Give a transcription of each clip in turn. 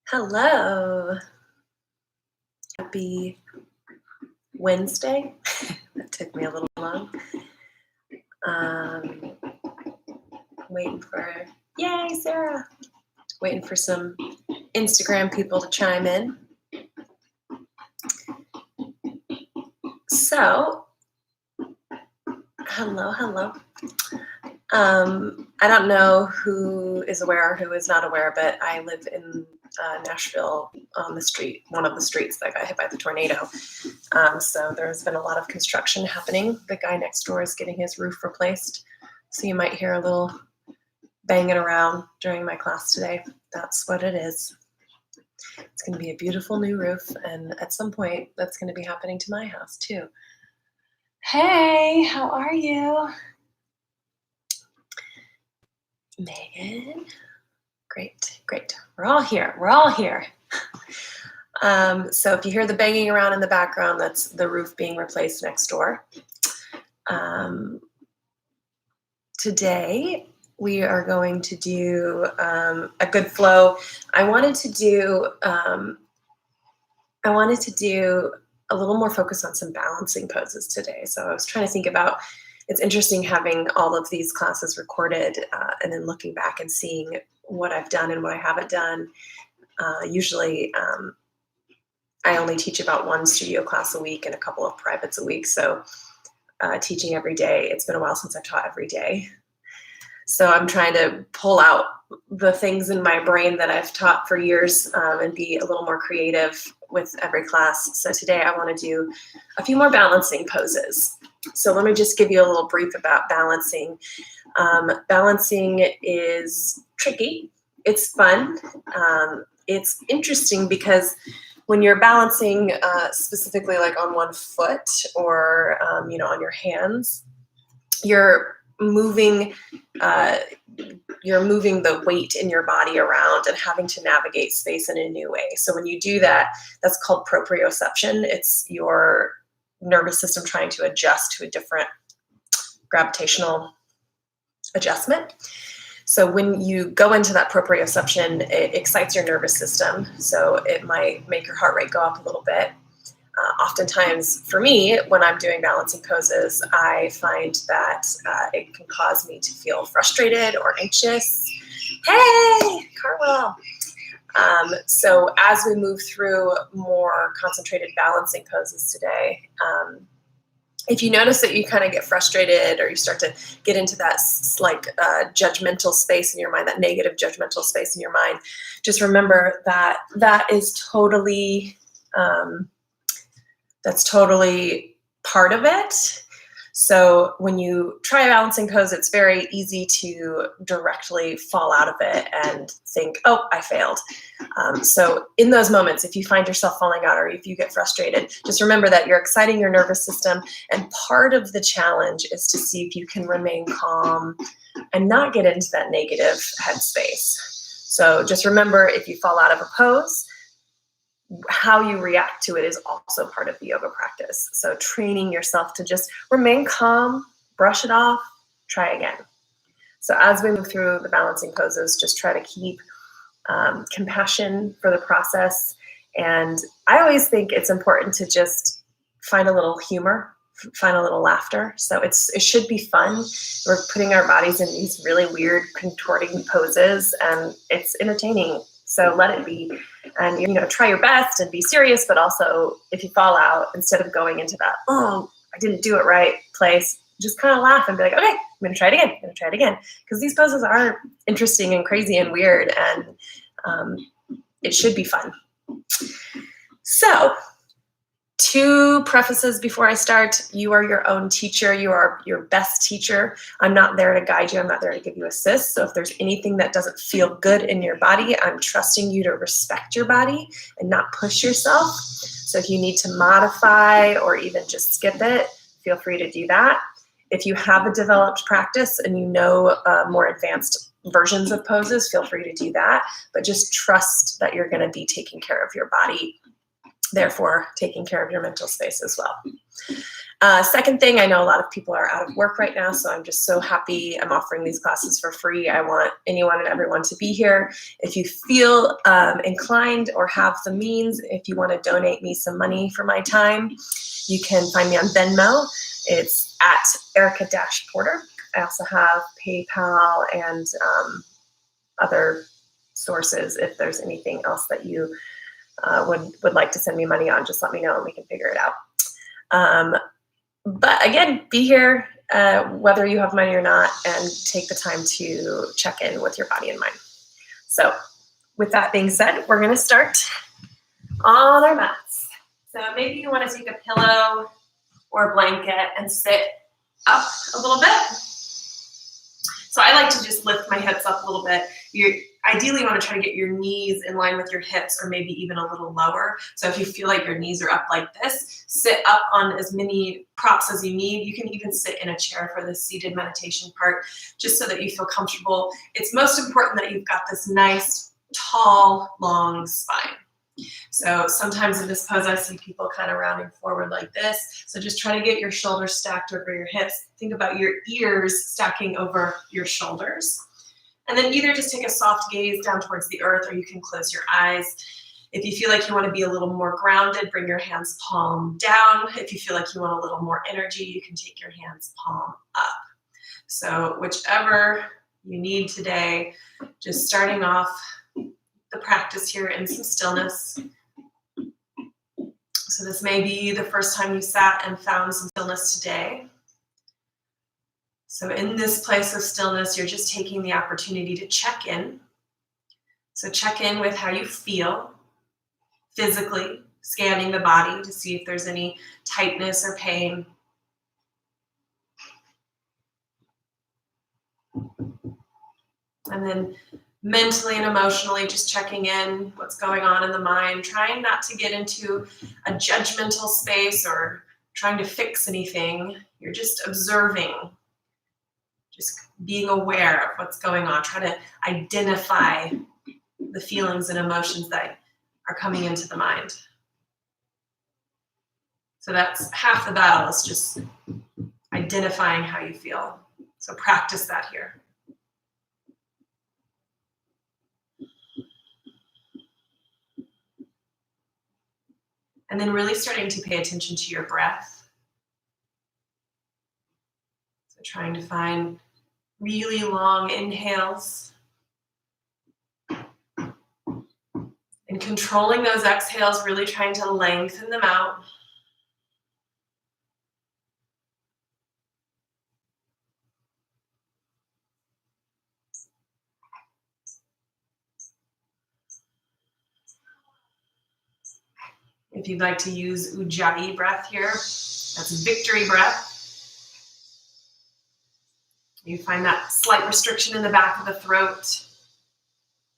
Hello. Happy Wednesday. That took me a little long. Um, waiting for, yay, Sarah. Waiting for some Instagram people to chime in. So, hello. I don't know who is aware or who is not aware, but I live in Nashville on the street, one of the streets that got hit by the tornado. So there's been a lot of construction happening. The guy next door is getting his roof replaced. So you might hear a little banging around during my class today. That's what it is. It's going to be a beautiful new roof. And at some point, that's going to be happening to my house too. Hey, how are you? Megan. Great. We're all here. So if you hear the banging around in the background, that's the roof being replaced next door. Today, we are going to do a good flow. I wanted to do a little more focus on some balancing poses today. So I was trying to think about, it's interesting having all of these classes recorded and then looking back and seeing what I've done and what I haven't done. Usually I only teach about one studio class a week and a couple of privates a week. So teaching every day, it's been a while since I've taught every day. So I'm trying to pull out the things in my brain that I've taught for years and be a little more creative with every class. So today I want to do a few more balancing poses. So let me just give you a little brief about balancing. Balancing is tricky. It's fun. It's interesting because when you're balancing specifically like on one foot or on your hands, you're moving the weight in your body around and having to navigate space in a new way. So when you do that, that's called proprioception. It's your nervous system trying to adjust to a different gravitational adjustment. So when you go into that proprioception, it excites your nervous system. So it might make your heart rate go up a little bit. Oftentimes for me, when I'm doing balancing poses, I find that it can cause me to feel frustrated or anxious. Hey, Carwell. So as we move through more concentrated balancing poses today, if you notice that you kind of get frustrated or you start to get into that judgmental space in your mind, that negative judgmental space in your mind, just remember that is totally that's totally part of it. So when you try a balancing pose, it's very easy to directly fall out of it and think, oh, I failed. So in those moments, if you find yourself falling out or if you get frustrated, just remember that you're exciting your nervous system. And part of the challenge is to see if you can remain calm and not get into that negative headspace. So just remember, if you fall out of a pose, how you react to it is also part of the yoga practice. So training yourself to just remain calm, brush it off, try again. So as we move through the balancing poses, just try to keep compassion for the process. And I always think it's important to just find a little humor, find a little laughter. So it should be fun. We're putting our bodies in these really weird contorting poses and it's entertaining. So let it be, and try your best and be serious, but also if you fall out, instead of going into that, oh, I didn't do it right place, just kind of laugh and be like, okay, I'm going to try it again. Because these poses are interesting and crazy and weird, and it should be fun. So, 2 prefaces before I start. You are your own teacher. You are your best teacher. I'm not there to guide you. I'm not there to give you assist. So if there's anything that doesn't feel good in your body, I'm trusting you to respect your body and not push yourself. So if you need to modify or even just skip it, feel free to do that. If you have a developed practice and you know more advanced versions of poses, feel free to do that. But just trust that you're going to be taking care of your body therefore taking care of your mental space as well. Second thing, I know a lot of people are out of work right now, so I'm just so happy I'm offering these classes for free. I want anyone and everyone to be here. If you feel inclined or have the means, if you want to donate me some money for my time, you can find me on Venmo. It's at Erica-Porter. I also have PayPal and other sources. If there's anything else that you would like to send me money on, just let me know and we can figure it out. But again, be here whether you have money or not, and take the time to check in with your body and mind. So with that being said, we're going to start on our mats. So maybe you want to take a pillow or a blanket and sit up a little bit. So I like to just lift my hips up a little bit. You ideally want to try to get your knees in line with your hips, or maybe even a little lower. So if you feel like your knees are up like this, sit up on as many props as you need. You can even sit in a chair for the seated meditation part, just so that you feel comfortable. It's most important that you've got this nice, tall, long spine. So sometimes in this pose, I see people kind of rounding forward like this. So just try to get your shoulders stacked over your hips. Think about your ears stacking over your shoulders. And then either just take a soft gaze down towards the earth, or you can close your eyes. If you feel like you want to be a little more grounded, bring your hands palm down. If you feel like you want a little more energy, you can take your hands palm up. So whichever you need today, just starting off the practice here in some stillness. So this may be the first time you sat and found some stillness today. So in this place of stillness, you're just taking the opportunity to check in. So check in with how you feel physically, scanning the body to see if there's any tightness or pain. And then mentally and emotionally, just checking in what's going on in the mind, trying not to get into a judgmental space or trying to fix anything. You're just observing, just being aware of what's going on. Try to identify the feelings and emotions that are coming into the mind. So that's half the battle, is just identifying how you feel. So practice that here. And then really starting to pay attention to your breath. So trying to find really long inhales. And controlling those exhales, really trying to lengthen them out. If you'd like to use Ujjayi breath here, that's victory breath. You find that slight restriction in the back of the throat,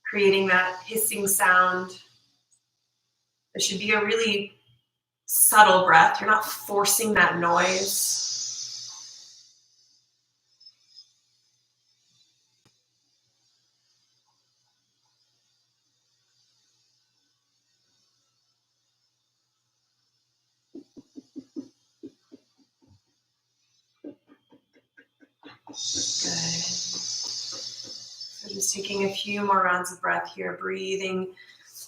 creating that hissing sound. It should be a really subtle breath. You're not forcing that noise. Good. So just taking a few more rounds of breath here, breathing.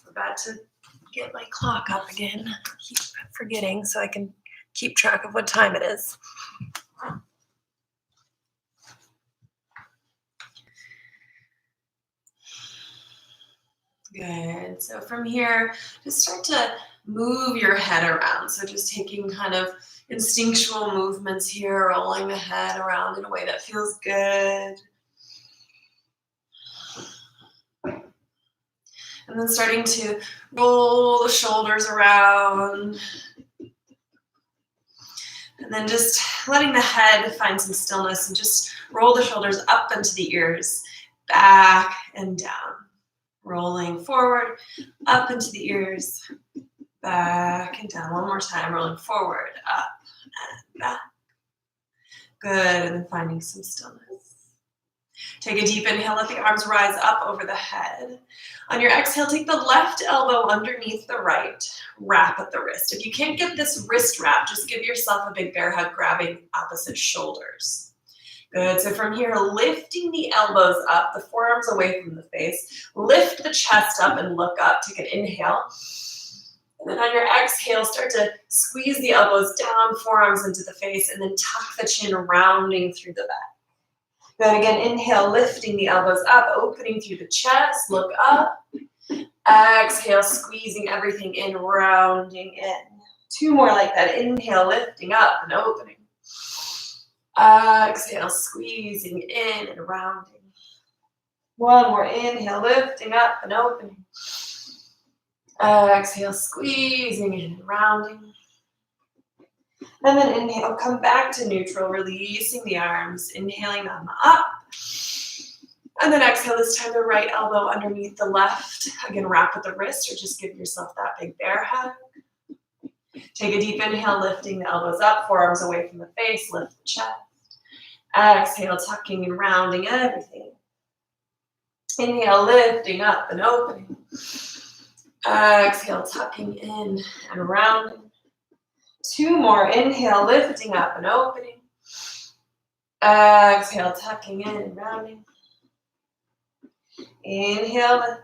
I'm about to get my clock up again. I keep forgetting so I can keep track of what time it is. Good. So from here, just start to move your head around. So just taking kind of instinctual movements here, rolling the head around in a way that feels good. And then starting to roll the shoulders around. And then just letting the head find some stillness, and just roll the shoulders up into the ears, back and down. Rolling forward, up into the ears, back and down. One more time, rolling forward, up and back. Good, and then finding some stillness. Take a deep inhale, let the arms rise up over the head. On your exhale, take the left elbow underneath the right, wrap at the wrist. If you can't get this wrist wrap, just give yourself a big bear hug, grabbing opposite shoulders. Good, so from here, lifting the elbows up, the forearms away from the face, lift the chest up and look up, take an inhale. And then on your exhale, start to squeeze the elbows down, forearms into the face, and then tuck the chin, rounding through the back. Good, again, inhale, lifting the elbows up, opening through the chest, look up. Exhale, squeezing everything in, rounding in. 2 more like that. Inhale, lifting up and opening. Exhale, squeezing in and rounding. 1 more, inhale, lifting up and opening. Exhale, squeezing in and rounding. And then inhale, come back to neutral, releasing the arms, inhaling them up. And then exhale, this time the right elbow underneath the left. Again, wrap at the wrist or just give yourself that big bear hug. Take a deep inhale, lifting the elbows up, forearms away from the face, lift the chest. Exhale, tucking and rounding everything. Inhale, lifting up and opening. Exhale, tucking in and rounding. 2 more, inhale, lifting up and opening. Exhale, tucking in and rounding. Inhale, lift.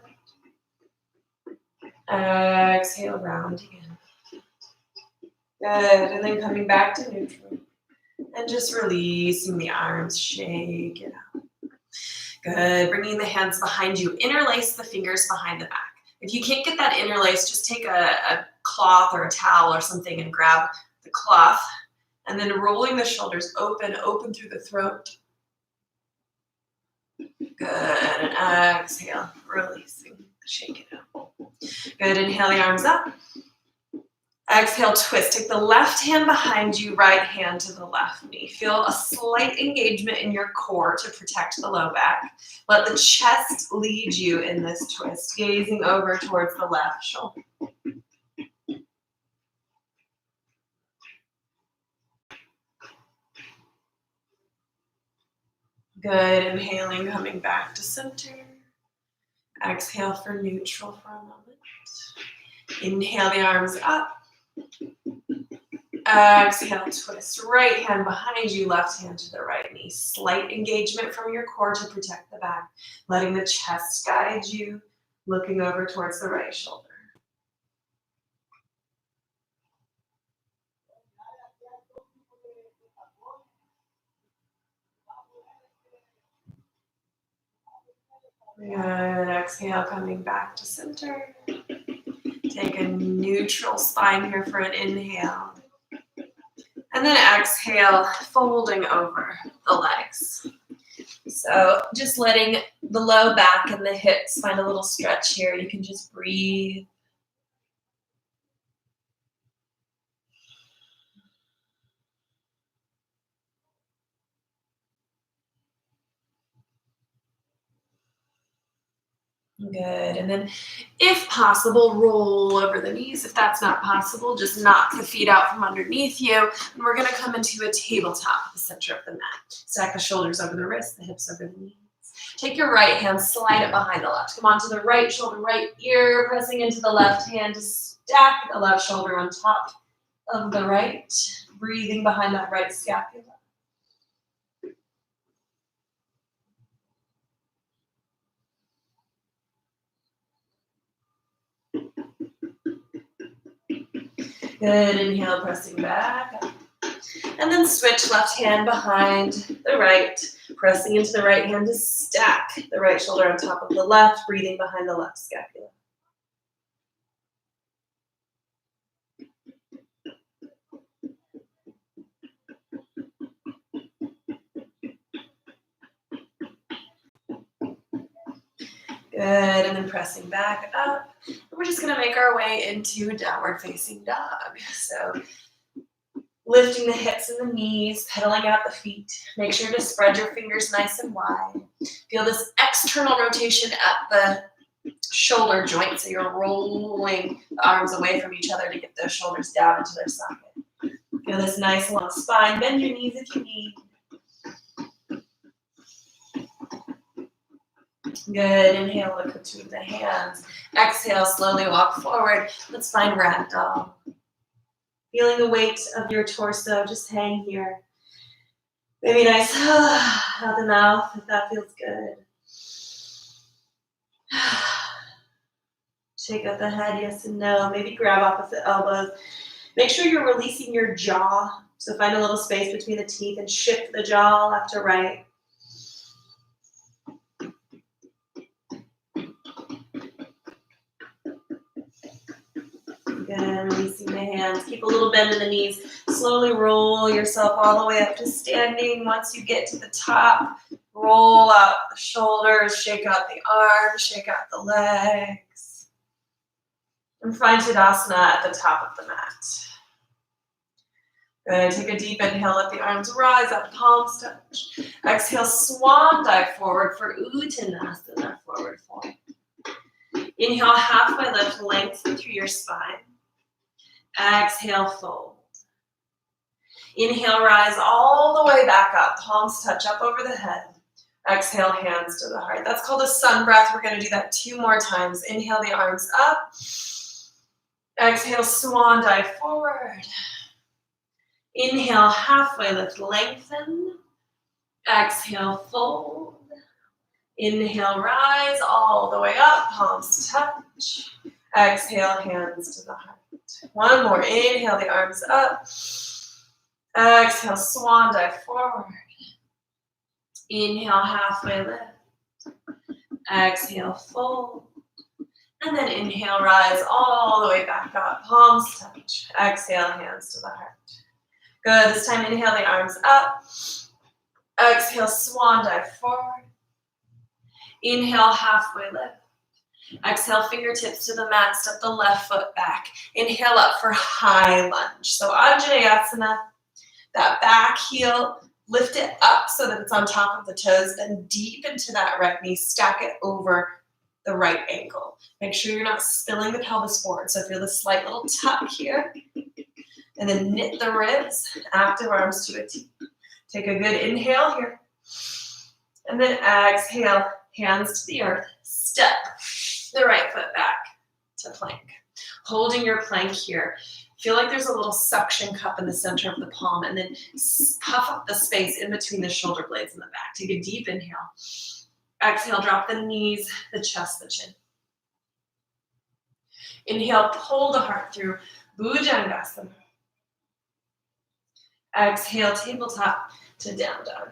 Exhale, rounding in. Good, and then coming back to neutral. And just releasing the arms, shake it out. Good, bringing the hands behind you. Interlace the fingers behind the back. If you can't get that interlace, just take a cloth or a towel or something and grab the cloth. And then rolling the shoulders open through the throat. Good, and exhale, releasing, shake it out. Good, inhale the arms up. Exhale, twist. Take the left hand behind you, right hand to the left knee. Feel a slight engagement in your core to protect the low back. Let the chest lead you in this twist, gazing over towards the left shoulder. Good, inhaling, coming back to center. Exhale for neutral for a moment. Inhale the arms up. Exhale, twist. Right hand behind you, left hand to the right knee. Slight engagement from your core to protect the back. Letting the chest guide you, looking over towards the right shoulder. Good, exhale, coming back to center. Take a neutral spine here for an inhale. And then exhale, folding over the legs. So just letting the low back and the hips find a little stretch here. You can just breathe. Good, and then if possible, roll over the knees. If that's not possible, just knock the feet out from underneath you. And we're gonna come into a tabletop at the center of the mat. Stack the shoulders over the wrists, the hips over the knees. Take your right hand, slide it behind the left. Come onto the right shoulder, right ear, pressing into the left hand to stack the left shoulder on top of the right. Breathing behind that right scapula. Good, inhale, pressing back up. And then switch left hand behind the right, pressing into the right hand to stack the right shoulder on top of the left, breathing behind the left scapula. Good, and then pressing back up. And we're just gonna make our way into downward facing dog. So lifting the hips and the knees, pedaling out the feet. Make sure to spread your fingers nice and wide. Feel this external rotation at the shoulder joint, so you're rolling the arms away from each other to get those shoulders down into their socket. Feel this nice long spine. Bend your knees if you need. Good. Inhale, look between the hands. Exhale, slowly walk forward. Let's find ragdoll. Feeling the weight of your torso just hang here. Maybe nice out the mouth if that feels good. Shake out the head, yes and no. Maybe grab opposite elbows. Make sure you're releasing your jaw. So find a little space between the teeth and shift the jaw left to right. Again, releasing the hands. Keep a little bend in the knees. Slowly roll yourself all the way up to standing. Once you get to the top, roll out the shoulders, shake out the arms, shake out the legs. And find Tadasana at the top of the mat. Good. Take a deep inhale. Let the arms rise up, palms touch. Exhale, swan dive forward for Uttanasana, forward fold. Inhale, halfway lift, lengthen through your spine. Exhale, fold. Inhale, rise all the way back up. Palms touch up over the head. Exhale, hands to the heart. That's called a sun breath. We're going to do that 2 more times. Inhale, the arms up. Exhale, swan dive forward. Inhale, halfway lift, lengthen. Exhale, fold. Inhale, rise all the way up. Palms touch. Exhale, hands to the heart. 1 more. Inhale, the arms up. Exhale, swan dive forward. Inhale, halfway lift. Exhale, fold. And then inhale, rise all the way back up. Palms touch. Exhale, hands to the heart. Good. This time, inhale, the arms up. Exhale, swan dive forward. Inhale, halfway lift. Exhale, fingertips to the mat, step the left foot back. Inhale up for high lunge. So Anjaneyasana, that back heel, lift it up so that it's on top of the toes, then deep into that right knee, stack it over the right ankle. Make sure you're not spilling the pelvis forward. So feel the slight little tuck here, and then knit the ribs, active arms to a T. Take a good inhale here, and then exhale, hands to the earth, step the right foot back to plank. Holding your plank here. Feel like there's a little suction cup in the center of the palm, and then puff up the space in between the shoulder blades in the back. Take a deep inhale. Exhale, drop the knees, the chest, the chin. Inhale, pull the heart through, Bhujangasana. Exhale, tabletop to down dog.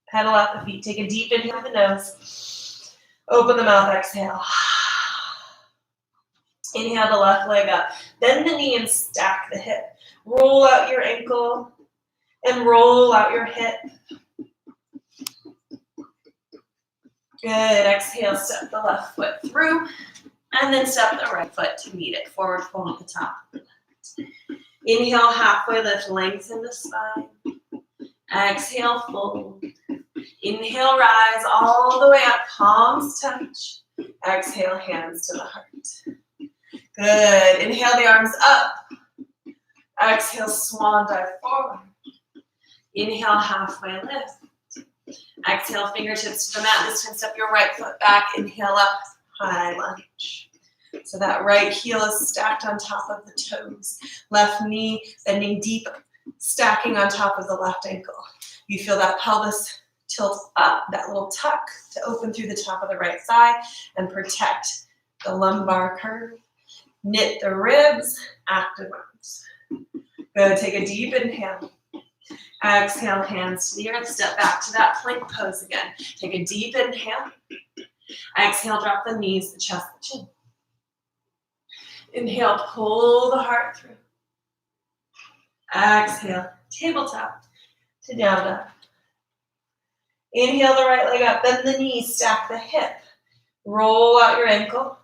Pedal out the feet. Take a deep inhale with the nose. Open the mouth, exhale. Inhale the left leg up. Bend the knee and stack the hip. Roll out your ankle and roll out your hip. Good. Exhale, step the left foot through and then step the right foot to meet it. Forward fold at the top. Inhale, halfway lift, lengthen the spine. Exhale, fold. Inhale, rise all the way up, palms touch. Exhale, hands to the heart. Good. Inhale the arms up. Exhale, swan dive forward. Inhale, halfway lift. Exhale, fingertips to the mat. This time, step your right foot back. Inhale up, high lunge. So that right heel is stacked on top of the toes. Left knee bending deep, stacking on top of the left ankle. You feel that pelvis tilt up, that little tuck to open through the top of the right thigh and protect the lumbar curve. Knit the ribs, active arms. Good. Take a deep inhale. Exhale, hands to the earth. Step back to that plank pose again. Take a deep inhale. Exhale, drop the knees, the chest, the chin. Inhale, pull the heart through. Exhale, tabletop to down dog. Inhale the right leg up, bend the knee, stack the hip. Roll out your ankle.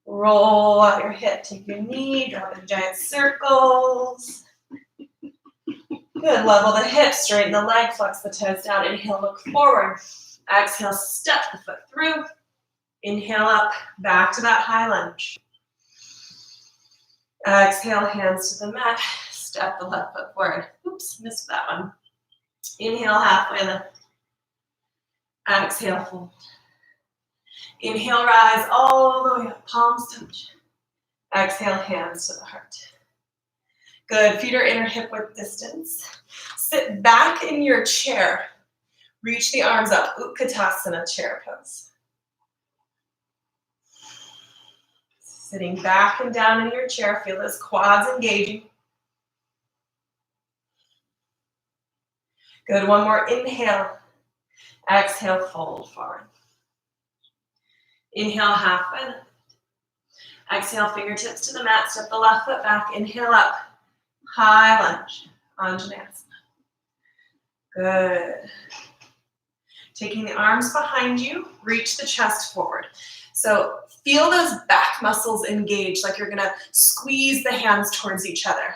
Roll out your hip. Take your knee, drop in giant circles. Good. Level the hips, straighten the leg, flex the toes down. Inhale, look forward. Exhale, step the foot through. Inhale up, back to that high lunge. Exhale, hands to the mat. Step the left foot forward. Oops, missed that one. Inhale, halfway lift. Exhale, fold. Inhale, rise all the way up, palms touch. Exhale, hands to the heart. Good, feet are inner hip width distance. Sit back in your chair. Reach the arms up, Utkatasana, chair pose. Sitting back and down in your chair, feel those quads engaging. Good, one more inhale. Exhale, fold forward. Inhale, halfway lift. Exhale, fingertips to the mat, step the left foot back, inhale up. High lunge, Anjaneyasana. Good. Taking the arms behind you, reach the chest forward. So feel those back muscles engage, like you're gonna squeeze the hands towards each other.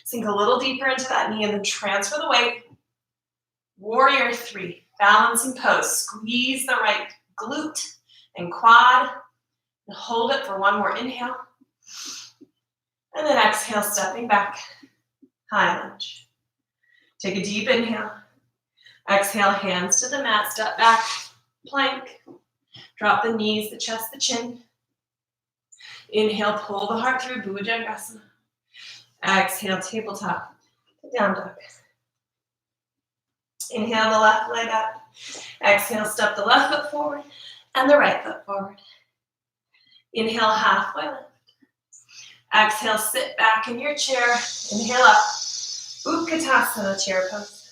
Sink a little deeper into that knee and then transfer the weight. Warrior three, balancing pose. Squeeze the right glute and quad. And hold it for one more inhale. And then exhale, stepping back. High lunge. Take a deep inhale. Exhale, hands to the mat, step back, plank. Drop the knees, the chest, the chin. Inhale, pull the heart through, Bhujangasana. Exhale, tabletop, down dog. Inhale the left leg up. Exhale, step the left foot forward and the right foot forward. Inhale, halfway lift. Exhale, sit back in your chair. Inhale up. Utkatasana, chair pose.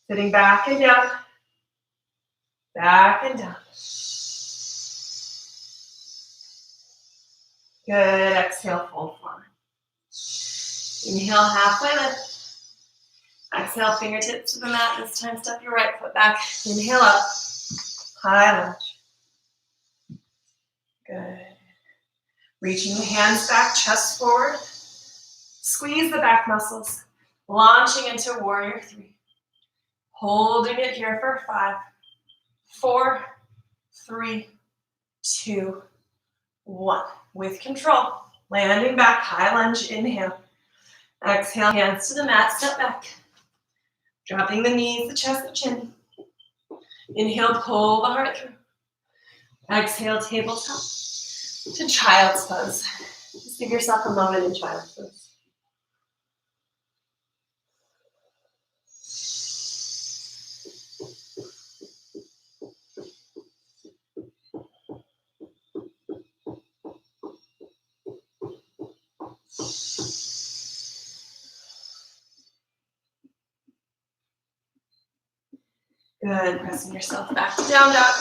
Sitting back and down. Back and down. Good. Exhale, fold forward. Inhale, halfway lift. Exhale, fingertips to the mat. This time, step your right foot back. Inhale up. High lunge. Good. Reaching the hands back, chest forward. Squeeze the back muscles. Launching into warrior three. Holding it here for 5, 4, 3, 2, 1. With control. Landing back, high lunge, inhale. Exhale, hands to the mat, step back. Dropping the knees, the chest, the chin. Inhale, pull the heart through. Exhale, tabletop to child's pose. Just give yourself a moment in child's pose. Good, pressing yourself back to down dog.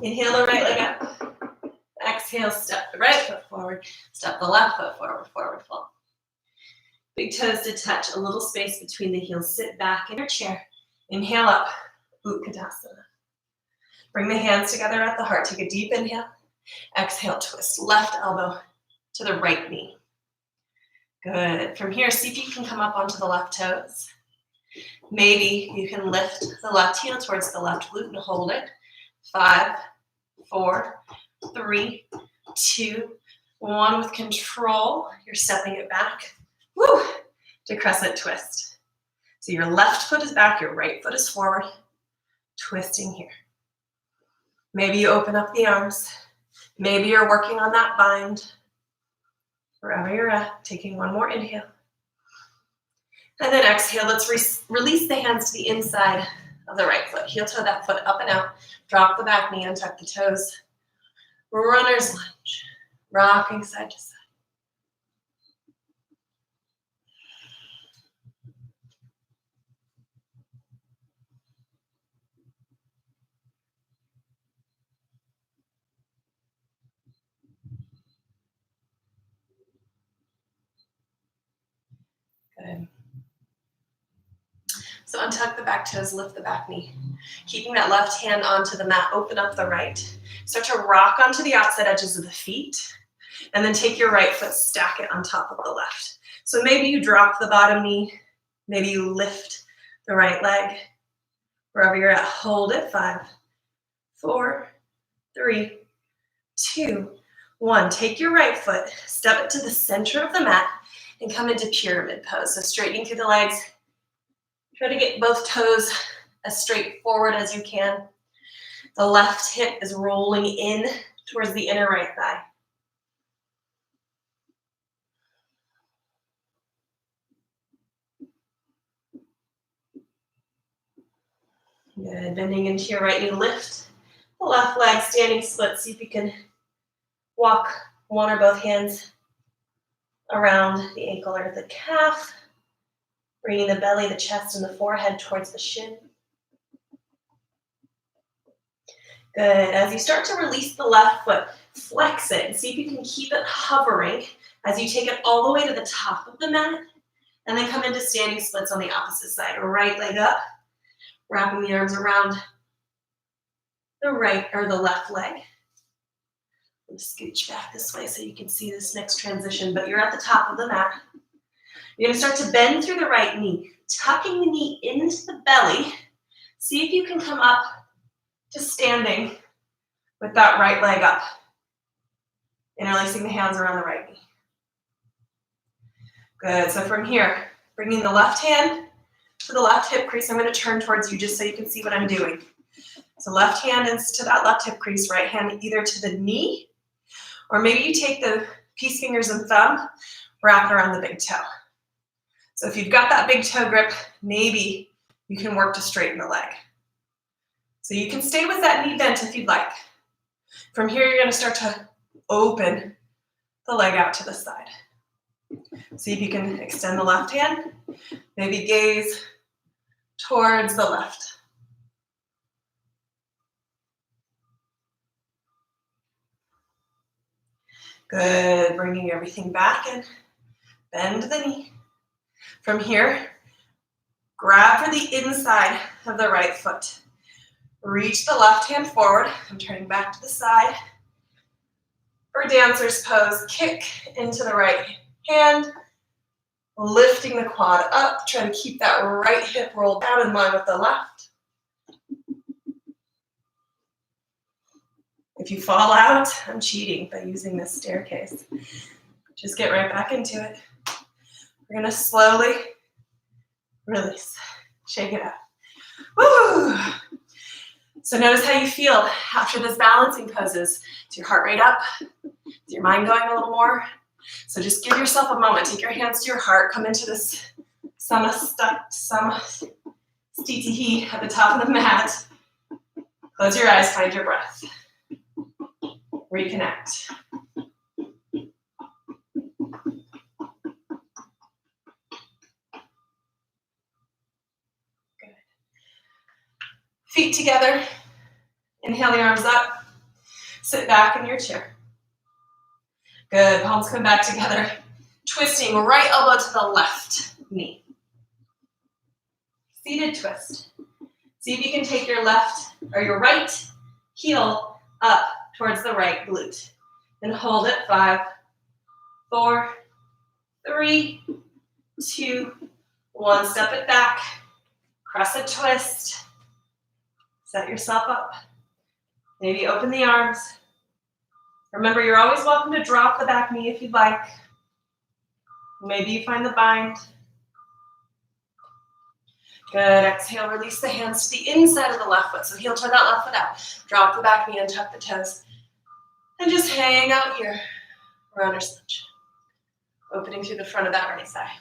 Inhale the right leg up. Exhale, step the right foot forward. Step the left foot forward, forward fold. Big toes to touch, a little space between the heels. Sit back in your chair. Inhale up, Utkatasana. Bring the hands together at the heart. Take a deep inhale. Exhale, twist left elbow to the right knee. Good. From here, see if you can come up onto the left toes. Maybe you can lift the left heel towards the left glute and hold it. 5, 4, 3, 2, 1. With control, you're stepping it back. Woo! To crescent twist. So your left foot is back, your right foot is forward. Twisting here. Maybe you open up the arms. Maybe you're working on that bind. Wherever you're at, taking one more inhale. And then exhale, let's release the hands to the inside of the right foot. Heel toe that foot up and out. Drop the back knee, untuck the toes. Runner's lunge. Rocking side to side. Good. So untuck the back toes, lift the back knee. Keeping that left hand onto the mat, open up the right. Start to rock onto the outside edges of the feet. And then take your right foot, stack it on top of the left. So maybe you drop the bottom knee. Maybe you lift the right leg. Wherever you're at, hold it. 5, 4, 3, 2, 1. Take your right foot, step it to the center of the mat, and come into pyramid pose. So straightening through the legs. Try to get both toes as straightforward as you can. The left hip is rolling in towards the inner right thigh. Good, bending into your right knee, lift the left leg, standing split. See if you can walk one or both hands around the ankle or the calf, bringing the belly, the chest, and the forehead towards the shin. Good, as you start to release the left foot, flex it and see if you can keep it hovering as you take it all the way to the top of the mat, and then come into standing splits on the opposite side. Right leg up, wrapping the arms around the right or the left leg. Scooch back this way so you can see this next transition, but you're at the top of the mat. You're gonna start to bend through the right knee, tucking the knee into the belly. See if you can come up to standing with that right leg up. Interlacing the hands around the right knee. Good, so from here, bringing the left hand to the left hip crease. I'm gonna turn towards you just so you can see what I'm doing. So left hand is to that left hip crease, right hand either to the knee, or maybe you take the peace fingers and thumb, wrap it around the big toe. So if you've got that big toe grip, maybe you can work to straighten the leg. So you can stay with that knee bent if you'd like. From here, you're gonna start to open the leg out to the side. See if you can extend the left hand, maybe gaze towards the left. Good, bringing everything back and bend the knee. From here, grab for the inside of the right foot. Reach the left hand forward. I'm turning back to the side. For dancer's pose, kick into the right hand, lifting the quad up. Try to keep that right hip rolled down in line with the left. If you fall out, I'm cheating by using this staircase. Just get right back into it. We're gonna slowly release, shake it out. Woo! So notice how you feel after this balancing poses. Is your heart rate up? Is your mind going a little more? So just give yourself a moment. Take your hands to your heart. Come into this Samasthiti at the top of the mat. Close your eyes, find your breath. Reconnect. Good. Feet together. Inhale the arms up. Sit back in your chair. Good, palms come back together. Twisting right elbow to the left knee. Seated twist. See if you can take your left or your right heel up towards the right glute. And hold it. 5, 4, 3, 2, 1. Step it back. Crescent twist. Set yourself up. Maybe open the arms. Remember, you're always welcome to drop the back knee if you'd like. Maybe you find the bind. Good, exhale, release the hands to the inside of the left foot. So heel turn that left foot out. Drop the back knee and tuck the toes. And just hang out here, runner's lunge. Opening through the front of that right thigh.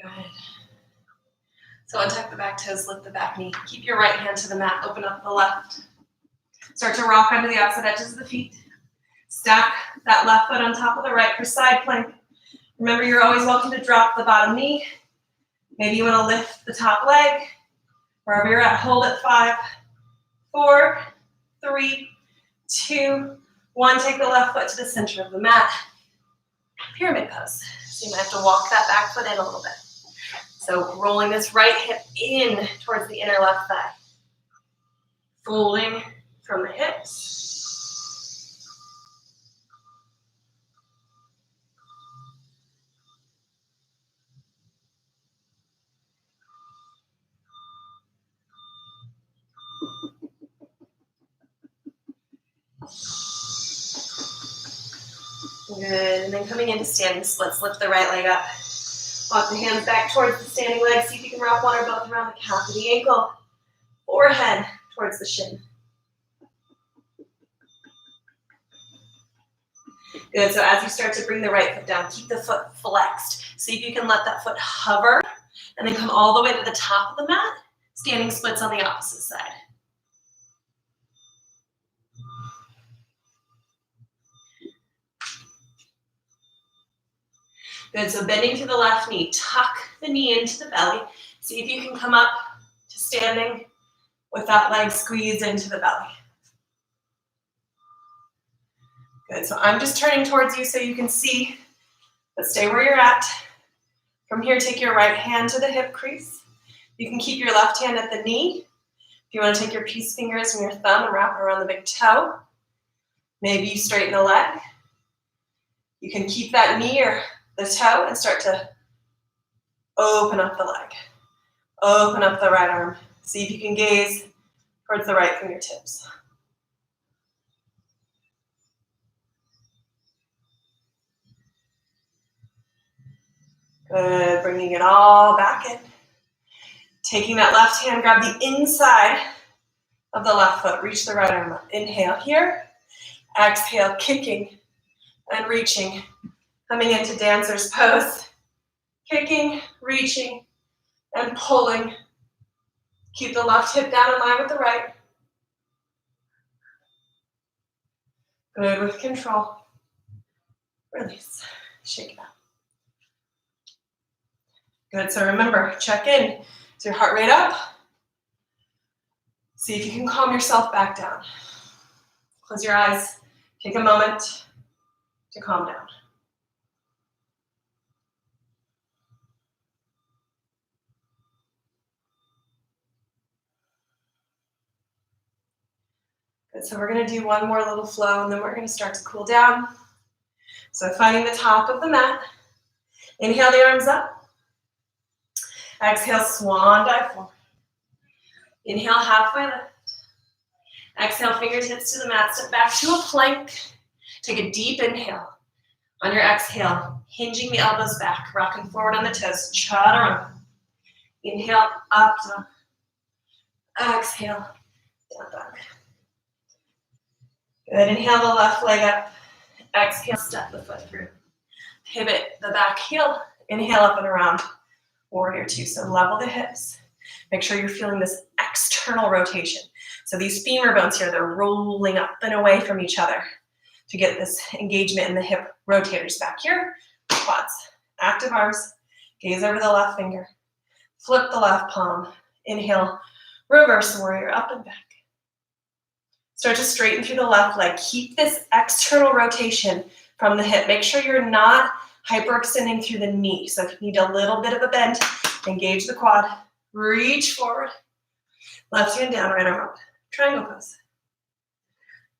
Good. So untuck the back toes, lift the back knee. Keep your right hand to the mat, open up the left. Start to rock onto the opposite edges of the feet. Stack that left foot on top of the right for side plank. Remember, you're always welcome to drop the bottom knee. Maybe you want to lift the top leg. Wherever you're at, hold it. 5, 4, 3, 2, 1. Take the left foot to the center of the mat. Pyramid pose. So you might have to walk that back foot in a little bit. So rolling this right hip in towards the inner left thigh. Folding from the hips. Good, and then coming into standing splits, lift the right leg up. Walk the hands back towards the standing leg. See if you can wrap one or both around the calf of the ankle. Forehead towards the shin. Good, so as you start to bring the right foot down, keep the foot flexed. See if you can let that foot hover and then come all the way to the top of the mat. Standing splits on the opposite side. Good, so bending to the left knee, tuck the knee into the belly. See if you can come up to standing with that leg squeezed into the belly. Good, so I'm just turning towards you so you can see, but stay where you're at. From here, take your right hand to the hip crease. You can keep your left hand at the knee. If you want to take your peace fingers and your thumb and wrap it around the big toe. Maybe you straighten the leg. You can keep that knee or the toe and start to open up the leg. Open up the right arm. See if you can gaze towards the right fingertips. Good, bringing it all back in. Taking that left hand, grab the inside of the left foot. Reach the right arm up. Inhale here. Exhale, kicking and reaching. Coming into dancer's pose. Kicking, reaching, and pulling. Keep the left hip down in line with the right. Good, with control. Release. Shake it out. Good, so remember, check in. Is your heart rate up? See if you can calm yourself back down. Close your eyes. Take a moment to calm down. Good, so we're gonna do one more little flow and then we're gonna start to cool down. So finding the top of the mat. Inhale the arms up. Exhale, swan dive forward. Inhale, halfway lift. Exhale, fingertips to the mat, step back to a plank. Take a deep inhale. On your exhale, hinging the elbows back, rocking forward on the toes, chaturanga. Inhale, up, down. Exhale, down dog. Good, inhale the left leg up. Exhale, step the foot through. Pivot the back heel, inhale up and around. Warrior two, so level the hips. Make sure you're feeling this external rotation. So these femur bones here, they're rolling up and away from each other to get this engagement in the hip rotators back here. Quads, active arms, gaze over the left finger. Flip the left palm. Inhale, reverse warrior, up and back. Start to straighten through the left leg. Keep this external rotation from the hip. Make sure you're not hyperextending through the knee. So if you need a little bit of a bend, engage the quad. Reach forward. Left hand down, right arm up. Triangle pose.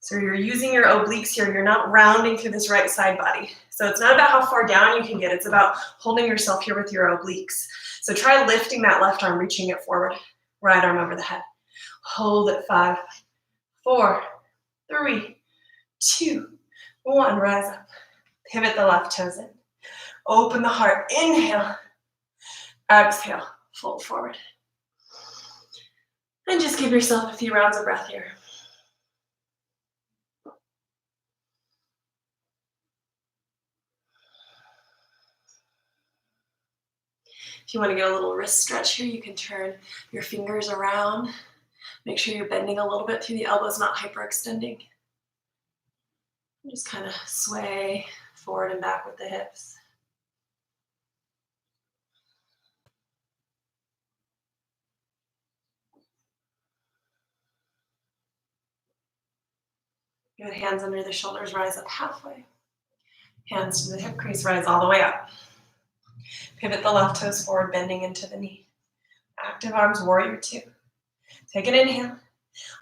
So you're using your obliques here. You're not rounding through this right side body. So it's not about how far down you can get. It's about holding yourself here with your obliques. So try lifting that left arm, reaching it forward. Right arm over the head. Hold it. 5, 4, 3, 2, 1. Rise up. Pivot the left toes in. Open the heart. Inhale. Exhale. Fold forward. And just give yourself a few rounds of breath here. If you want to get a little wrist stretch here, you can turn your fingers around. Make sure you're bending a little bit through the elbows, not hyperextending. Just kind of sway forward and back with the hips. Good, hands under the shoulders, rise up halfway. Hands to the hip crease, rise all the way up. Pivot the left toes forward, bending into the knee. Active arms, warrior two. Take an inhale.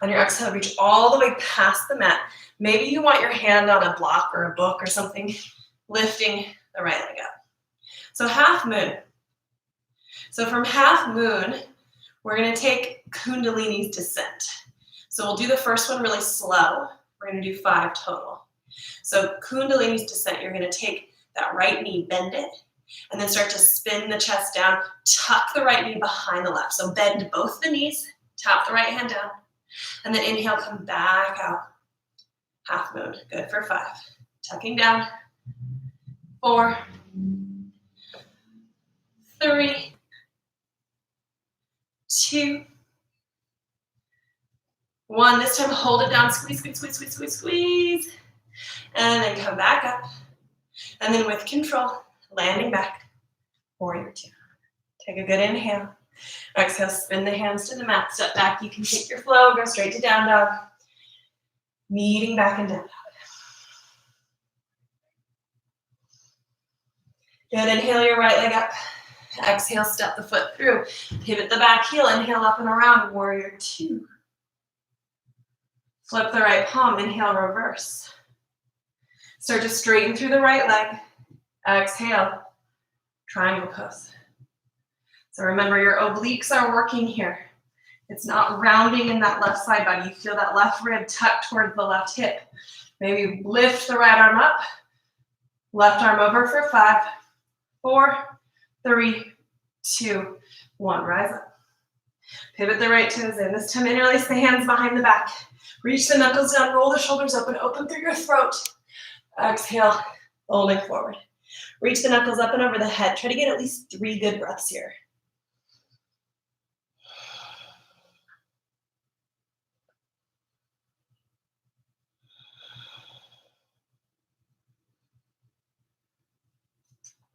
On your exhale, reach all the way past the mat. Maybe you want your hand on a block or a book or something, lifting the right leg up. So half moon. So from half moon, we're gonna take Kundalini's descent. So we'll do the first one really slow. We're gonna do 5 total. So Kundalini's descent, you're gonna take that right knee, bend it, and then start to spin the chest down, tuck the right knee behind the left. So bend both the knees, tap the right hand down, and then inhale, come back out. Half moon, good for 5. Tucking down, 4, 3, 2, 1. This time hold it down, squeeze, squeeze, squeeze, squeeze, squeeze, squeeze. And then come back up. And then with control, landing back, warrior 2. Take a good inhale. Exhale, spin the hands to the mat, step back. You can take your flow, go straight to down dog. Meeting back in down dog. Good, inhale your right leg up. Exhale, step the foot through. Pivot the back heel, inhale up and around, warrior 2. Flip the right palm, inhale, reverse. Start to straighten through the right leg. Exhale, triangle pose. So remember, your obliques are working here. It's not rounding in that left side body. You feel that left rib tucked towards the left hip. Maybe lift the right arm up. Left arm over for 5, 4, 3, 2, 1. Rise up. Pivot the right toes in. This time interlace the hands behind the back. Reach the knuckles down, roll the shoulders open, open through your throat. Exhale, folding forward. Reach the knuckles up and over the head. Try to get at least 3 good breaths here.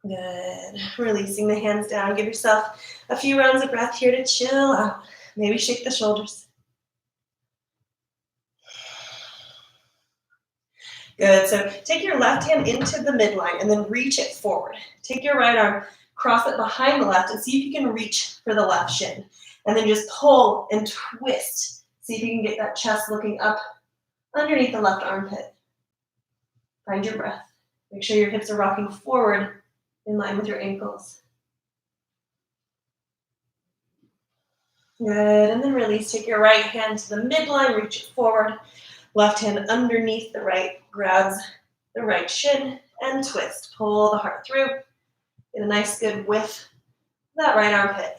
Good. Releasing the hands down. Give yourself a few rounds of breath here to chill out. Maybe shake the shoulders. Good. So take your left hand into the midline and then reach it forward. Take your right arm, cross it behind the left, and see if you can reach for the left shin. And then just pull and twist. See if you can get that chest looking up underneath the left armpit. Find your breath. Make sure your hips are rocking forward in line with your ankles. Good, and then release. Take your right hand to the midline, reach it forward. Left hand underneath the right, grabs the right shin and twist. Pull the heart through. Get a nice good width of that right armpit.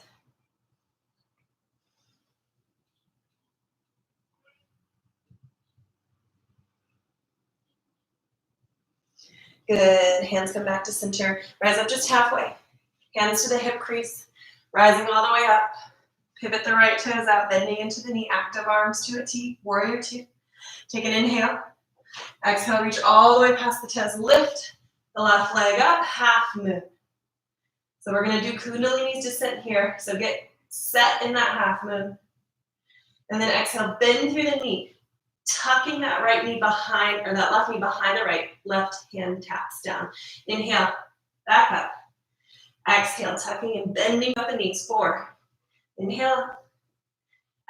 Good, hands come back to center. Rise up just halfway. Hands to the hip crease, rising all the way up. Pivot the right toes out, bending into the knee, active arms to a T, warrior 2. Take an inhale. Exhale, reach all the way past the toes. Lift the left leg up, half moon. So we're going to do Kundalini's descent here. So get set in that half moon. And then exhale, bend through the knee, tucking that right knee behind, or that left knee behind the right. Left hand taps down. Inhale, back up. Exhale, tucking and bending up the knees. 4. Inhale.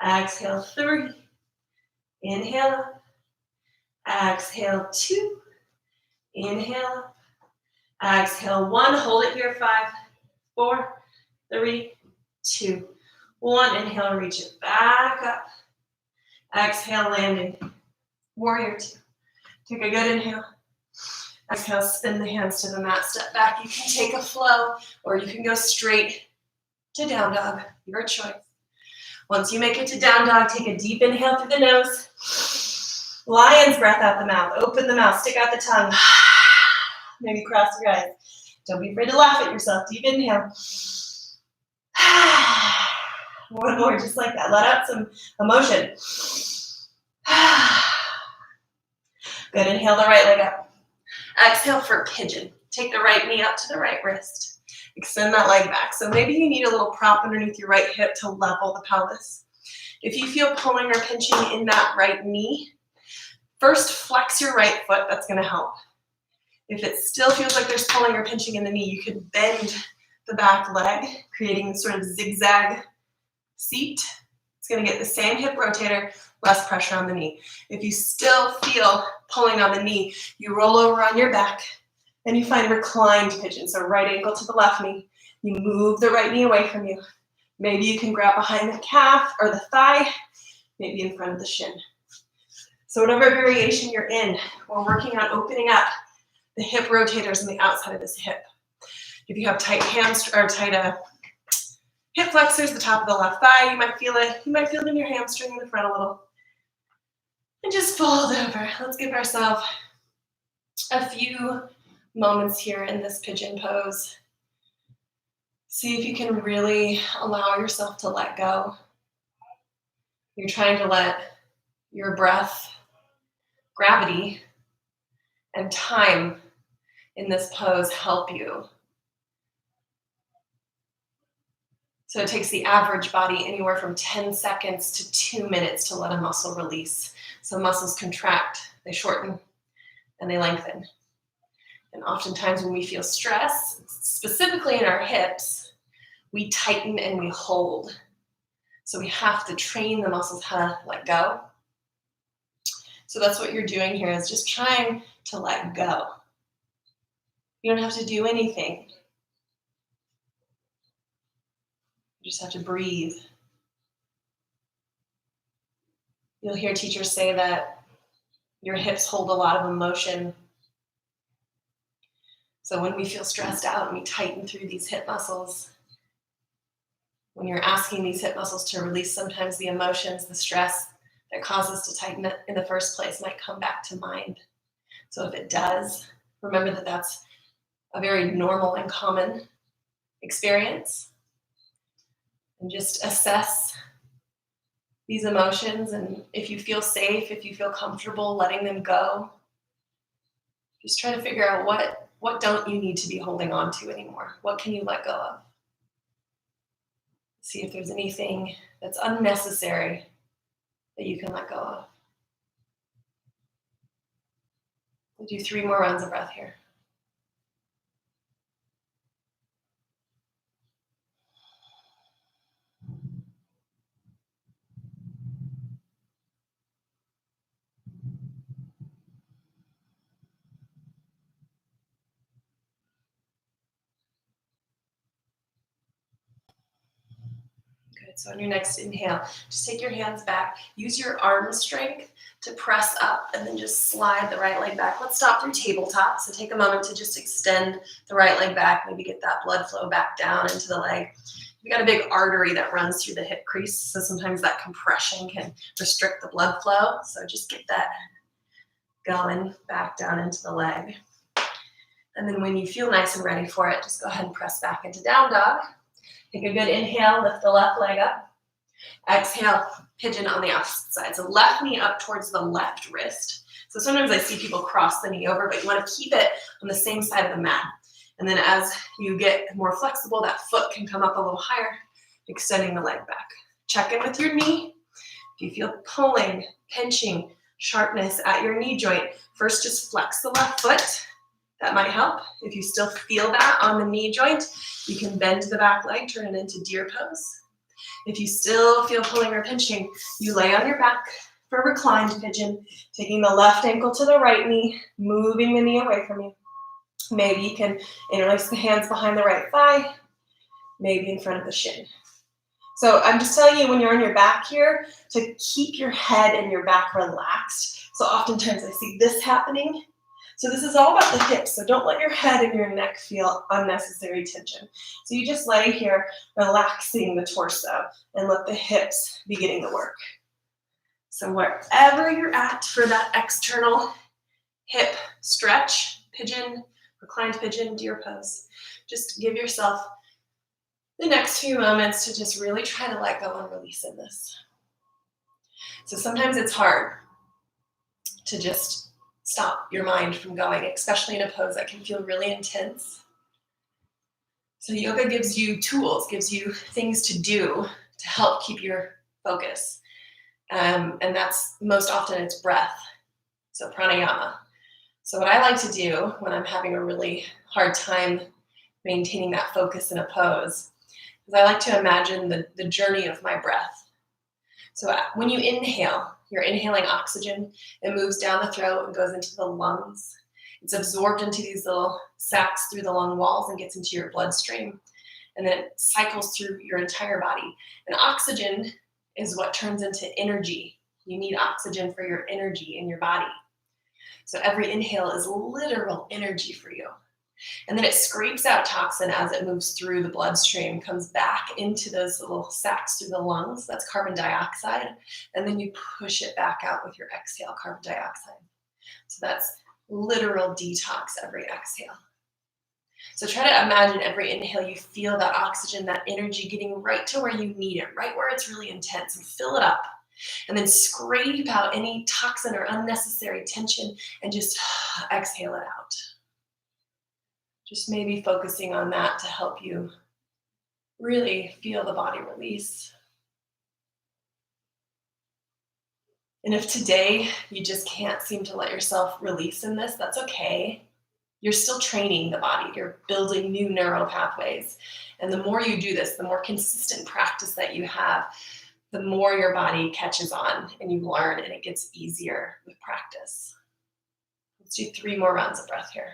Exhale, 3. Inhale. Exhale, 2. Inhale. Exhale, 1. Hold it here. 5, 4, 3, 2, 1. Inhale, reach it back up. Exhale, landing. Warrior 2. Take a good inhale. Exhale, spin the hands to the mat. Step back. You can take a flow, or you can go straight to down dog. Your choice. Once you make it to down dog, take a deep inhale through the nose. Lion's breath out the mouth. Open the mouth. Stick out the tongue. Maybe cross your eyes. Don't be afraid to laugh at yourself. Deep inhale. One more, just like that. Let out some emotion. Good. Inhale the right leg up. Exhale for pigeon. Take the right knee up to the right wrist. Extend that leg back. So maybe you need a little prop underneath your right hip to level the pelvis. If you feel pulling or pinching in that right knee, first flex your right foot. That's going to help. If it still feels like there's pulling or pinching in the knee, you could bend the back leg, creating sort of zigzag seat. It's going to get the same hip rotator, less pressure on the knee. If you still feel pulling on the knee, you roll over on your back and you find reclined pigeon. So right ankle to the left knee. You move the right knee away from you. Maybe you can grab behind the calf or the thigh, maybe in front of the shin. So whatever variation you're in, we're working on opening up the hip rotators on the outside of this hip. If you have tight hip flexors, the top of the left thigh, you might feel it. You might feel it in your hamstring in the front a little. And just fold over. Let's give ourselves a few moments here in this pigeon pose. See if you can really allow yourself to let go. You're trying to let your breath, gravity, and time in this pose help you. So it takes the average body anywhere from 10 seconds to 2 minutes to let a muscle release. So muscles contract, they shorten, and they lengthen. And oftentimes when we feel stress, specifically in our hips, we tighten and we hold. So we have to train the muscles how to let go. So that's what you're doing here, is just trying to let go. You don't have to do anything. You just have to breathe. You'll hear teachers say that your hips hold a lot of emotion. So when we feel stressed out and we tighten through these hip muscles, when you're asking these hip muscles to release, sometimes the emotions, the stress that causes us to tighten it in the first place might come back to mind. So if it does, remember that that's a very normal and common experience. And just assess these emotions, and if you feel safe, if you feel comfortable letting them go, just try to figure out what don't you need to be holding on to anymore? What can you let go of? See if there's anything that's unnecessary that you can let go of. We'll do 3 more rounds of breath here. Good. So on your next inhale, just take your hands back. Use your arm strength to press up and then just slide the right leg back. Let's stop through tabletop. So take a moment to just extend the right leg back, maybe get that blood flow back down into the leg. We've got a big artery that runs through the hip crease, so sometimes that compression can restrict the blood flow. So just get that going back down into the leg. And then when you feel nice and ready for it, just go ahead and press back into down dog. Take a good inhale, lift the left leg up. Exhale, pigeon on the opposite side. So left knee up towards the left wrist. So sometimes I see people cross the knee over, but you want to keep it on the same side of the mat. And then as you get more flexible, that foot can come up a little higher, extending the leg back. Check in with your knee. If you feel pulling, pinching, sharpness at your knee joint, first just flex the left foot. That might help. If you still feel that on the knee joint, you can bend the back leg, turn it into deer pose. If you still feel pulling or pinching, you lay on your back for reclined pigeon, taking the left ankle to the right knee, moving the knee away from you. Maybe you can interlace the hands behind the right thigh, maybe in front of the shin. So I'm just telling you, when you're on your back here, to keep your head and your back relaxed. So oftentimes I see this happening. So this is all about the hips, so don't let your head and your neck feel unnecessary tension. So you just lay here, relaxing the torso, and let the hips be getting the work. So wherever you're at for that external hip stretch, pigeon, reclined pigeon, deer pose, just give yourself the next few moments to just really try to let go and release in this. So sometimes it's hard to just stop your mind from going, especially in a pose that can feel really intense. So yoga gives you tools, gives you things to do to help keep your focus. And that's most often it's breath, so pranayama. So what I like to do when I'm having a really hard time maintaining that focus in a pose is I like to imagine the journey of my breath. So when you inhale, you're inhaling oxygen. It moves down the throat and goes into the lungs. It's absorbed into these little sacs through the lung walls and gets into your bloodstream. And then it cycles through your entire body. And oxygen is what turns into energy You need oxygen for your energy in your body. So every inhale is literal energy for you. And then it scrapes out toxin as it moves through the bloodstream, comes back into those little sacs through the lungs. That's carbon dioxide. And then you push it back out with your exhale, carbon dioxide. So that's literal detox every exhale. So try to imagine every inhale you feel that oxygen, that energy getting right to where you need it, right where it's really intense, and fill it up. And then scrape out any toxin or unnecessary tension and just exhale it out. Just maybe focusing on that to help you really feel the body release. And if today you just can't seem to let yourself release in this, that's okay. You're still training the body. You're building new neural pathways. And the more you do this, the more consistent practice that you have, the more your body catches on and you learn, and it gets easier with practice. Let's do 3 more rounds of breath here.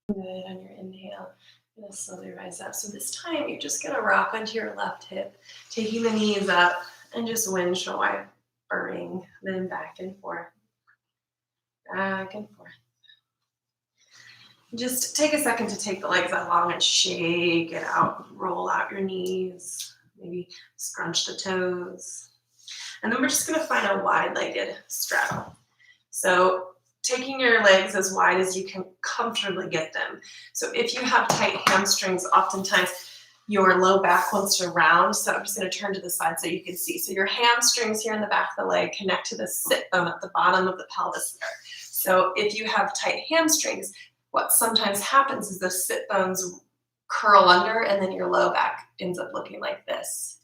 Good on your inhale. You're gonna slowly rise up. So this time you're just gonna rock onto your left hip, taking the knees up and just windshield wipering, then back and forth, back and forth. Just take a second to take the legs out long and shake it out. Roll out your knees, maybe scrunch the toes. And then we're just gonna find a wide-legged straddle. So taking your legs as wide as you can comfortably get them. So if you have tight hamstrings, oftentimes your low back wants to round. So I'm just going to turn to the side so you can see. So your hamstrings here in the back of the leg connect to the sit bone at the bottom of the pelvis there. So if you have tight hamstrings, what sometimes happens is the sit bones curl under and then your low back ends up looking like this.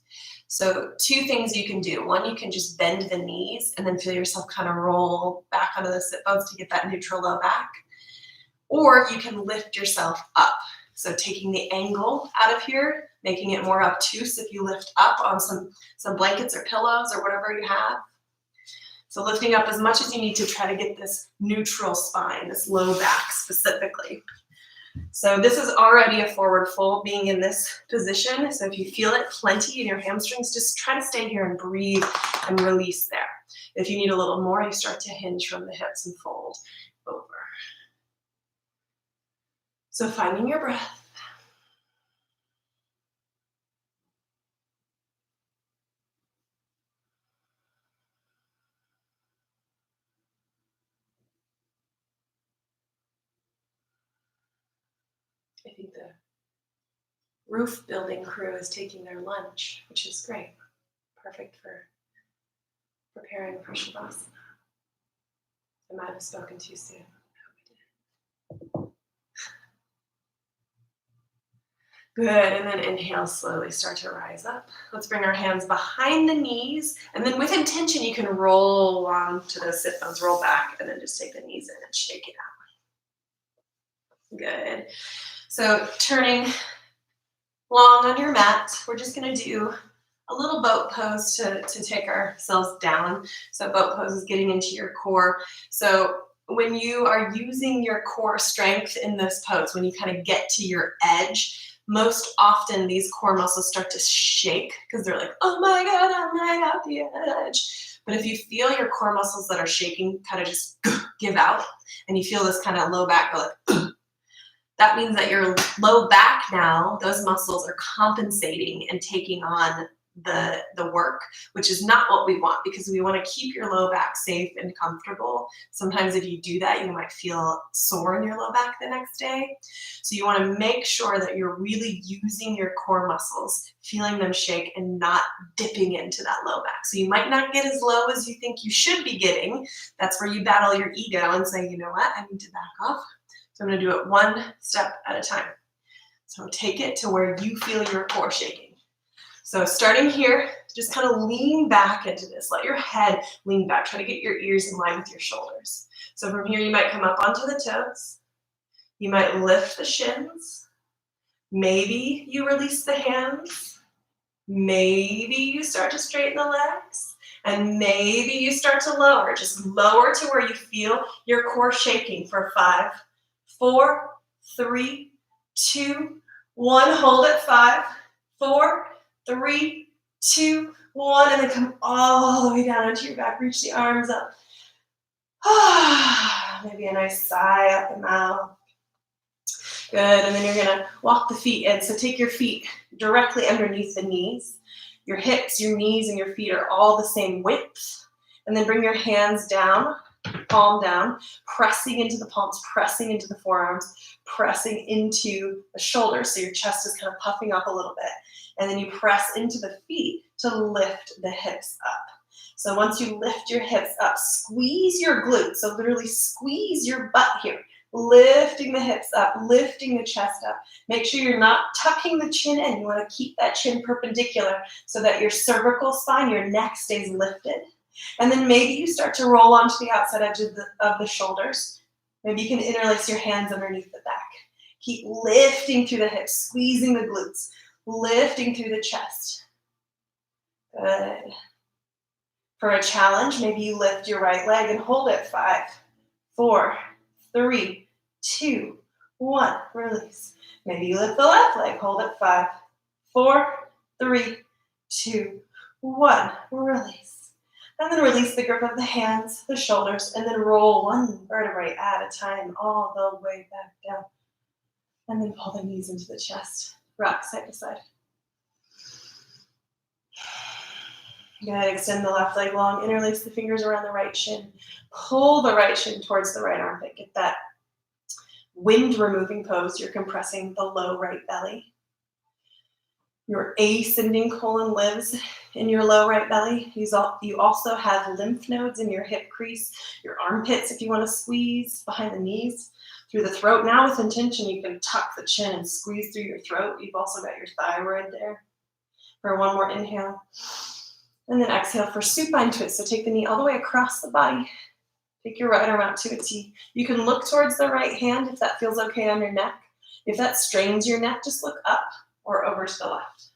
So 2 things you can do. One, you can just bend the knees and then feel yourself kind of roll back onto the sit bones to get that neutral low back. Or you can lift yourself up. So taking the angle out of here, making it more obtuse if you lift up on some blankets or pillows or whatever you have. So lifting up as much as you need to try to get this neutral spine, this low back specifically. So this is already a forward fold being in this position. So if you feel it plenty in your hamstrings, just try to stay here and breathe and release there. If you need a little more, you start to hinge from the hips and fold over. So finding your breath. I think the roof building crew is taking their lunch, which is great. Perfect for preparing for Shavasana. I might have spoken too soon. I hope I did. Good, and then inhale, slowly start to rise up. Let's bring our hands behind the knees, and then with intention, you can roll on to the sit bones, roll back, and then just take the knees in and shake it out. Good. So turning long on your mat, we're just gonna do a little boat pose to take ourselves down. So boat pose is getting into your core. So when you are using your core strength in this pose, when you kind of get to your edge, most often these core muscles start to shake because they're like, oh my God, I'm right at the edge. But if you feel your core muscles that are shaking kind of just give out, and you feel this kind of low back go like, that means that your low back now, those muscles are compensating and taking on the work, which is not what we want, because we want to keep your low back safe and comfortable. Sometimes if you do that, you might feel sore in your low back the next day. So you want to make sure that you're really using your core muscles, feeling them shake and not dipping into that low back. So you might not get as low as you think you should be getting. That's where you battle your ego and say, you know what, I need to back off. So I'm going to do it one step at a time. So take it to where you feel your core shaking. So starting here, just kind of lean back into this. Let your head lean back. Try to get your ears in line with your shoulders. So from here, you might come up onto the toes. You might lift the shins. Maybe you release the hands. Maybe you start to straighten the legs, and maybe you start to lower. Just lower to where you feel your core shaking for 5, 4, 3, 2, 1. Hold it. 5, 4, 3, 2, 1, and then come all the way down into your back. Reach the arms up. Maybe a nice sigh out the mouth. Good, and then you're gonna walk the feet in. So take your feet directly underneath the knees. Your hips, your knees, and your feet are all the same width. And then bring your hands down, palm down, pressing into the palms, pressing into the forearms, pressing into the shoulders. So your chest is kind of puffing up a little bit. And then you press into the feet to lift the hips up. So once you lift your hips up, squeeze your glutes. So literally squeeze your butt here. Lifting the hips up, lifting the chest up. Make sure you're not tucking the chin in. You want to keep that chin perpendicular so that your cervical spine, your neck stays lifted. And then maybe you start to roll onto the outside edge of the shoulders. Maybe you can interlace your hands underneath the back. Keep lifting through the hips, squeezing the glutes, lifting through the chest. Good. For a challenge, maybe you lift your right leg and hold it. 5, 4, 3, 2, 1, release. Maybe you lift the left leg, hold it. 5, 4, 3, 2, 1, release. And then release the grip of the hands, the shoulders, and then roll one vertebrae at a time all the way back down. And then pull the knees into the chest. Rock side to side. Good, extend the left leg long, interlace the fingers around the right shin. Pull the right shin towards the right armpit. Get that wind removing pose. You're compressing the low right belly. Your ascending colon lives in your low right belly. You also have lymph nodes in your hip crease, your armpits if you want to squeeze behind the knees, through the throat. Now with intention, you can tuck the chin and squeeze through your throat. You've also got your thyroid there. For one more inhale. And then exhale for supine twist. So take the knee all the way across the body. Take your right arm out to a T. You can look towards the right hand if that feels okay on your neck. If that strains your neck, just look up or over to the left.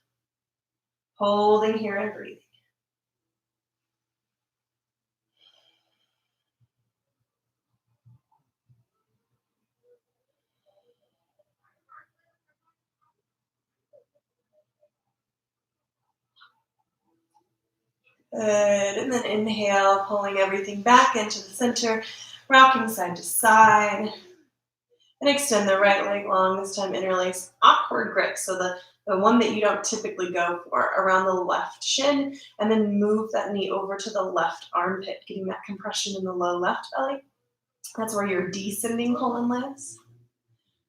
Holding here and breathing. Good, and then inhale, pulling everything back into the center, rocking side to side. And extend the right leg long, this time interlace awkward grip. So the one that you don't typically go for, around the left shin, and then move that knee over to the left armpit, getting that compression in the low left belly. That's where your descending colon lives.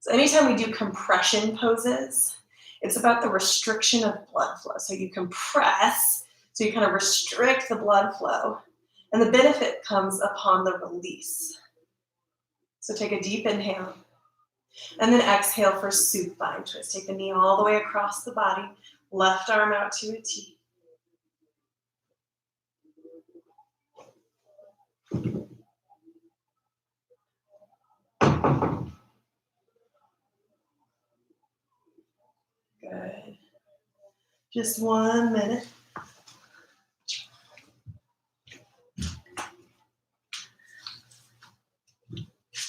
So anytime we do compression poses, it's about the restriction of blood flow. So you compress, so you kind of restrict the blood flow, and the benefit comes upon the release. So take a deep inhale, and then exhale for supine twist. Take the knee all the way across the body, left arm out to a T. Good. Just 1 minute.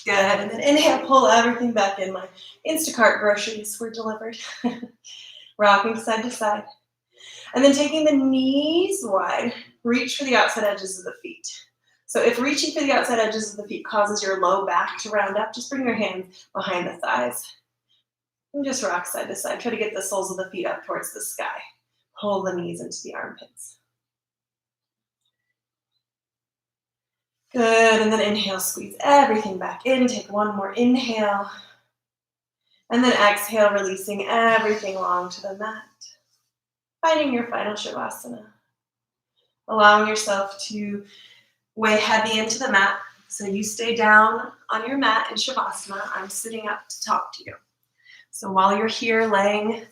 Good, and then inhale, pull everything back in. My Instacart groceries were delivered. Rocking side to side. And then taking the knees wide, reach for the outside edges of the feet. So if reaching for the outside edges of the feet causes your low back to round up, just bring your hands behind the thighs. And just rock side to side. Try to get the soles of the feet up towards the sky. Pull the knees into the armpits. Good, and then inhale, squeeze everything back in. Take one more inhale. And then exhale, releasing everything long to the mat. Finding your final Shavasana. Allowing yourself to weigh heavy into the mat. So you stay down on your mat in Shavasana. I'm sitting up to talk to you. So while you're here laying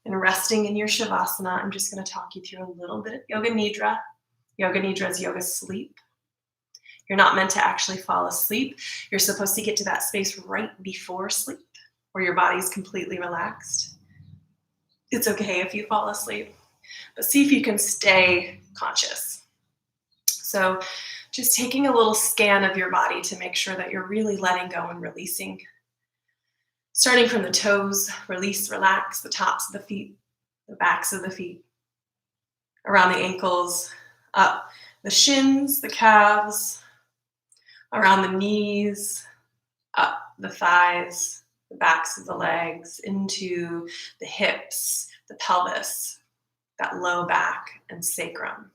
and resting in your Shavasana, I'm just going to talk you through a little bit of Yoga Nidra. Yoga Nidra is yoga sleep. You're not meant to actually fall asleep. You're supposed to get to that space right before sleep, where your body's completely relaxed. It's okay if you fall asleep. but see if you can stay conscious. So just taking a little scan of your body to make sure that you're really letting go and releasing. Starting from the toes, release, relax the tops of the feet, the backs of the feet, around the ankles, up the shins, the calves, around the knees, up the thighs, the backs of the legs, into the hips, the pelvis, that low back and sacrum,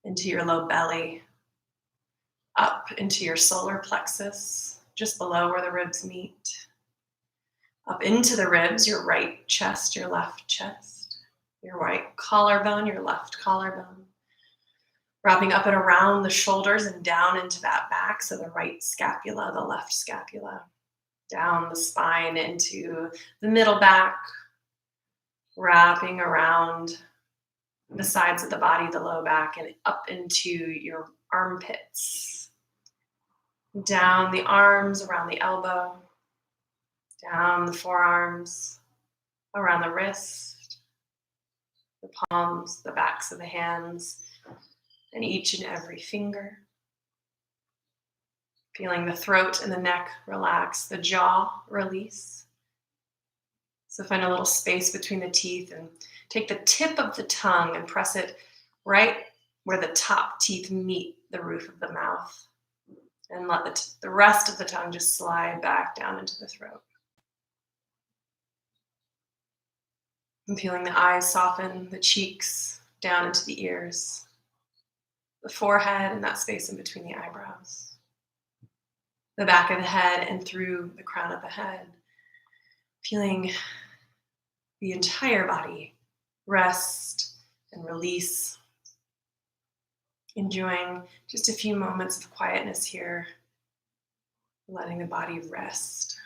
into your low belly, up into your solar plexus, just below where the ribs meet, up into the ribs, your right chest, your left chest, your right collarbone, your left collarbone, wrapping up and around the shoulders and down into that back, so the right scapula, the left scapula, down the spine into the middle back, wrapping around the sides of the body, the low back, and up into your armpits, down the arms, around the elbow, down the forearms, around the wrist, the palms, the backs of the hands, and each and every finger. Feeling the throat and the neck relax, the jaw release. So find a little space between the teeth and take the tip of the tongue and press it right where the top teeth meet the roof of the mouth. And let the rest of the tongue just slide back down into the throat. And feeling the eyes soften, the cheeks down into the ears, the forehead and that space in between the eyebrows, the back of the head and through the crown of the head. Feeling the entire body rest and release. Enjoying just a few moments of quietness here, letting the body rest.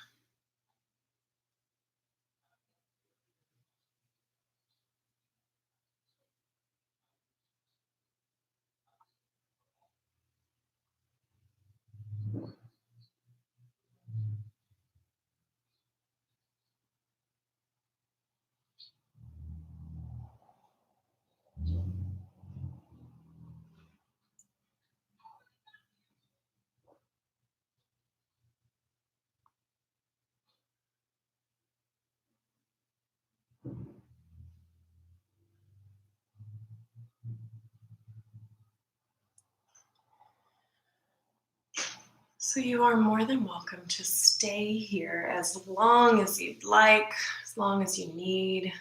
So you are more than welcome to stay here as long as you'd like, as long as you need,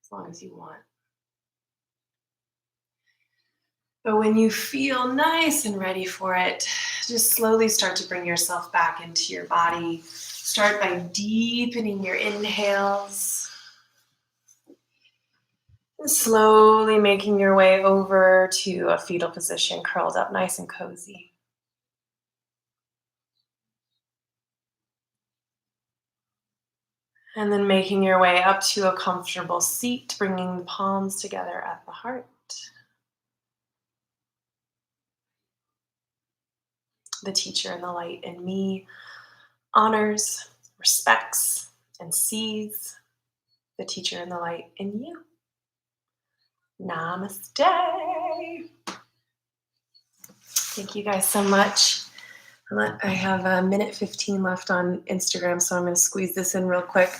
as long as you want. But when you feel nice and ready for it, just slowly start to bring yourself back into your body. Start by deepening your inhales. And slowly making your way over to a fetal position, curled up nice and cozy. And then making your way up to a comfortable seat, bringing the palms together at the heart. The teacher in the light in me honors, respects, and sees the teacher in the light in you. Namaste. Thank you guys so much. I have a minute 15 left on Instagram, so I'm going to squeeze this in real quick.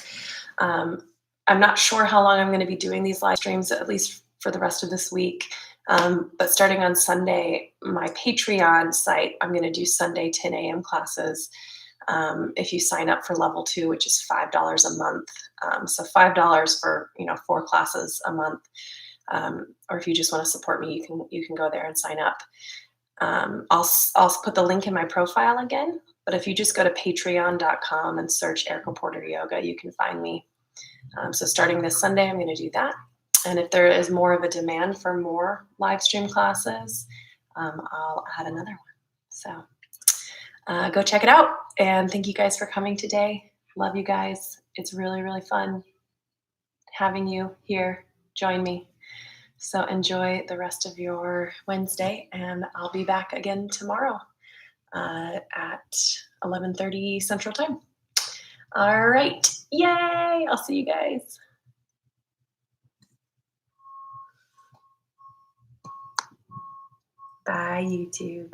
I'm not sure how long I'm going to be doing these live streams, at least for the rest of this week. But starting on Sunday, my Patreon site, I'm going to do Sunday 10 a.m. classes. If you sign up for level 2, which is $5 a month. So $5 for 4 classes a month. Or if you just want to support me, you can go there and sign up. I'll put the link in my profile again, but if you just go to patreon.com and search Erica Porter Yoga, you can find me. So starting this Sunday, I'm going to do that. And if there is more of a demand for more live stream classes, I'll add another one. So go check it out. And thank you guys for coming today. Love you guys. It's really, really fun having you here. Join me. So enjoy the rest of your Wednesday, and I'll be back again tomorrow at 11:30 Central Time. All right. Yay. I'll see you guys. Bye, YouTube.